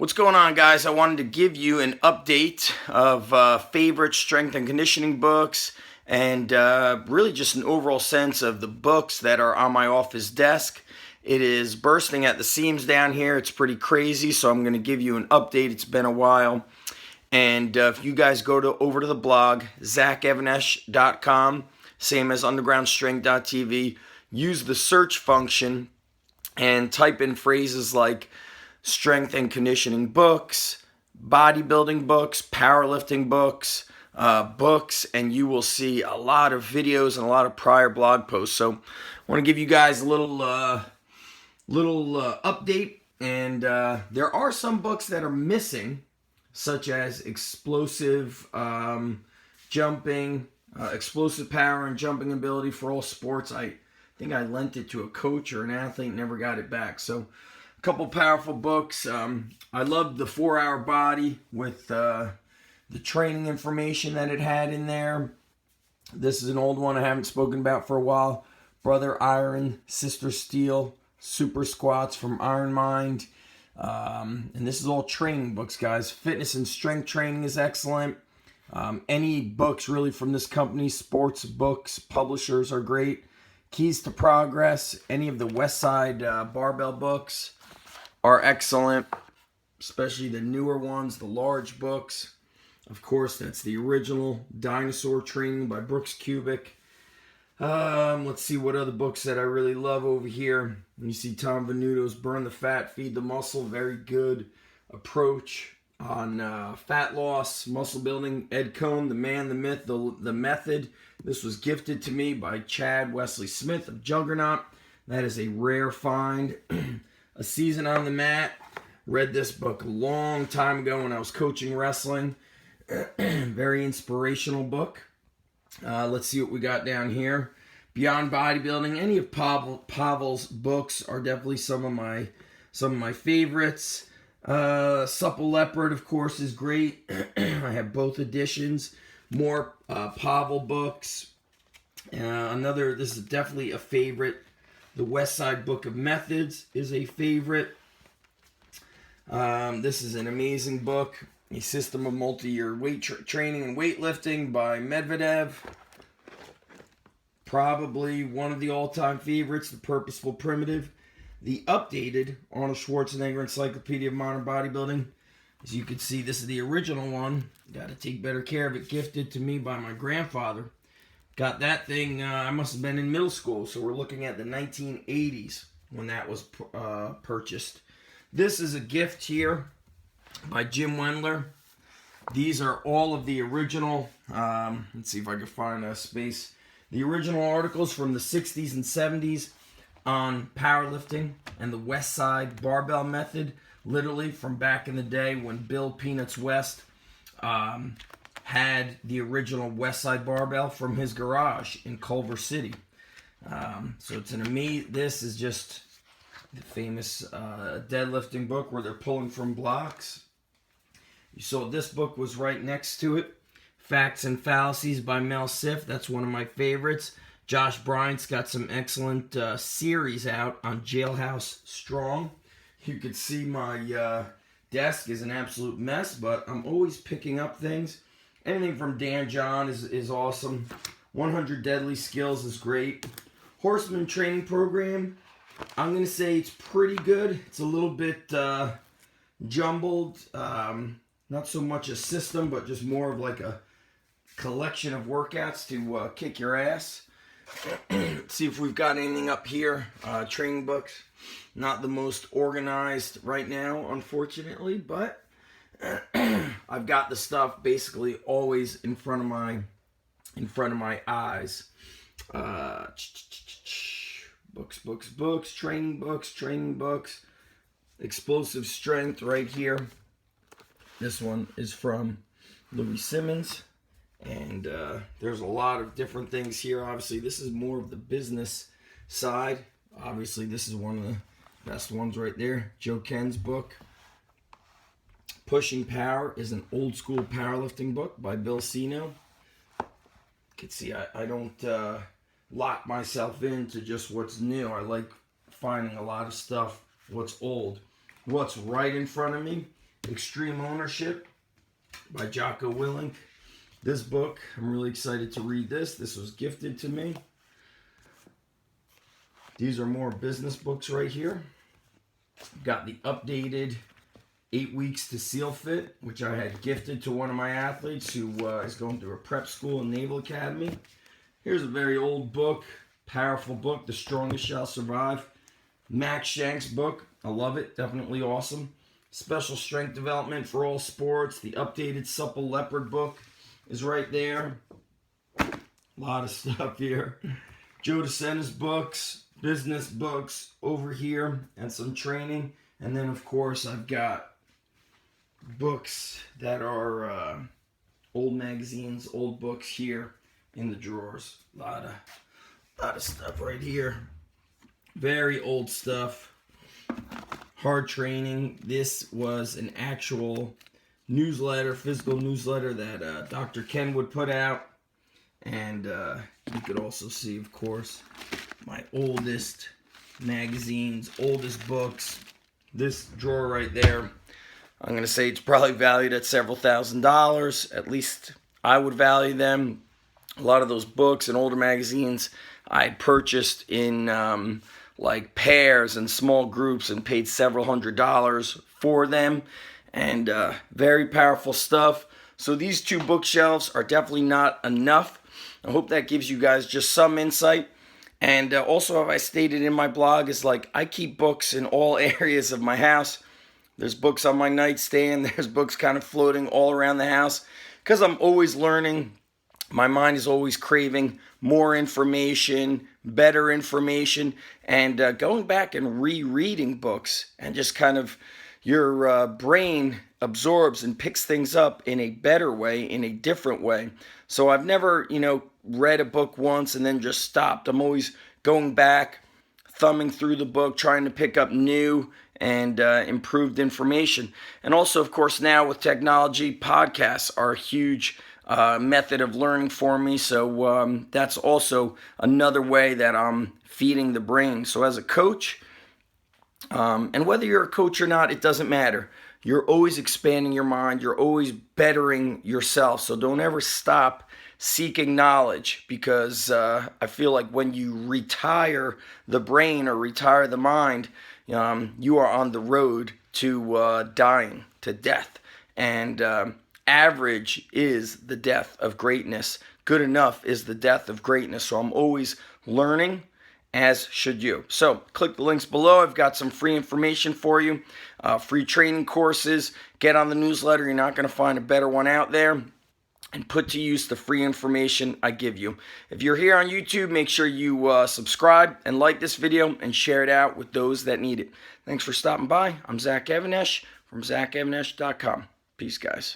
What's going on, guys? I wanted to give you an update of favorite strength and conditioning books and really just an overall sense of the books that are on my office desk. It is bursting at the seams down here. It's pretty crazy, so I'm going to give you an update. It's been a while. And if you guys go over to the blog, zachevanesh.com, same as undergroundstrength.tv, use the search function and type in phrases like strength and conditioning books, bodybuilding books, powerlifting books, and you will see a lot of videos and a lot of prior blog posts. So I want to give you guys a little update, and there are some books that are missing, such as explosive jumping, explosive power and jumping ability for all sports. I think I lent it to a coach or an athlete, never got it back. So a couple powerful books. I loved the 4-Hour Body with the training information that it had in there. This is an old one I haven't spoken about for a while. Brother Iron, Sister Steel, Super Squats from Iron Mind. And this is all training books, guys. Fitness and strength training is excellent. Any books really from this company, sports books, publishers are great. Keys to Progress, any of the Westside Barbell books are excellent, especially the newer ones, the large books. Of course, that's the original Dinosaur Training by Brooks Kubik. Let's see what other books that I really love over here. You see Tom Venuto's Burn the Fat, Feed the Muscle. Very good approach on fat loss, muscle building. Ed Cohn, The Man, the Myth, the Method. This was gifted to me by Chad Wesley Smith of Juggernaut. That is a rare find. A Season on the Mat. Read this book a long time ago when I was coaching wrestling. Very inspirational book. Let's see what we got down here. Beyond Bodybuilding. Any of Pavel's books are definitely some of my favorites. Supple Leopard, of course, is great. I have both editions. More Pavel books. This is definitely a favorite. The West Side Book of Methods is a favorite. This is an amazing book. A System of Multi-Year Weight Training and Weightlifting by Medvedev. Probably one of the all-time favorites, The Purposeful Primitive. The updated Arnold Schwarzenegger Encyclopedia of Modern Bodybuilding. As you can see, this is the original one. Got to take better care of it. Gifted to me by my grandfather. Got that thing, I must have been in middle school, so we're looking at the 1980s when that was purchased. This is a gift here by Jim Wendler. These are all of the original, let's see if I can find a space. The original articles from the 60s and 70s on powerlifting and the West Side Barbell Method, literally from back in the day when Bill Peanuts West had the original West Side Barbell from his garage in Culver City. So it's an amazing, this is just the famous deadlifting book where they're pulling from blocks. You saw this book was right next to it. Facts and Fallacies by Mel Siff. That's one of my favorites. Josh Bryant's got some excellent series out on Jailhouse Strong. You could see my desk is an absolute mess, but I'm always picking up things. Anything from Dan John is awesome. 100 Deadly Skills is great. Horseman Training Program, I'm going to say it's pretty good. It's a little bit jumbled. Not so much a system, but just more of like a collection of workouts to kick your ass. Let's see if we've got anything up here. Training books. Not the most organized right now, unfortunately, but I've got the stuff basically always in front of my eyes. Books, training books. Explosive Strength right here. This one is from Louis Simmons. And there's a lot of different things here. Obviously, this is more of the business side. Obviously, this is one of the best ones right there. Joe Ken's book. Pushing Power is an old school powerlifting book by Bill Sino. You can see I don't lock myself into just what's new. I like finding a lot of stuff, what's old. What's right in front of me Extreme Ownership by Jocko Willink. This book, I'm really excited to read this. This was gifted to me. These are more business books right here. Got the updated 8 Weeks to SEAL Fit, which I had gifted to one of my athletes who is going through a prep school and Naval Academy. Here's a very old book, powerful book, The Strongest Shall Survive. Max Shank's book. I love it. Definitely awesome. Special Strength Development for All Sports. The updated Supple Leopard book is right there. A lot of stuff here. Joe DeSena's books, business books over here, and some training. And then, of course, I've got books that are old magazines, old books here in the drawers. A lot of stuff right here. Very old stuff. Hard Training. This was an actual newsletter, physical newsletter that Dr. Ken would put out. And you could also see, of course, my oldest magazines, oldest books. This drawer right there, I'm going to say it's probably valued at several $1,000s. At least I would value them. A lot of those books and older magazines I purchased in like pairs and small groups and paid several $100s for them. And very powerful stuff. So these two bookshelves are definitely not enough. I hope that gives you guys just some insight. And also, as I stated in my blog, is like I keep books in all areas of my house. There's books on my nightstand. There's books kind of floating all around the house because I'm always learning. My mind is always craving more information, better information, and going back and rereading books and just kind of your brain absorbs and picks things up in a better way, in a different way. So I've never, read a book once and then just stopped. I'm always going back, thumbing through the book, trying to pick up new and improved information. And also, of course, now with technology, podcasts are a huge method of learning for me. So that's also another way that I'm feeding the brain. So as a coach, and whether you're a coach or not, it doesn't matter. You're always expanding your mind. You're always bettering yourself. So don't ever stop seeking knowledge, because I feel like when you retire the brain or retire the mind, you are on the road to dying, to death. And average is the death of greatness. Good enough is the death of greatness. So I'm always learning, as should you. So click the links below. I've got some free information for you, free training courses. Get on the newsletter. You're not going to find a better one out there. And put to use the free information I give you. If you're here on YouTube, make sure you subscribe and like this video and share it out with those that need it. Thanks for stopping by. I'm Zach Evanesh from ZachEvanesh.com. Peace, guys.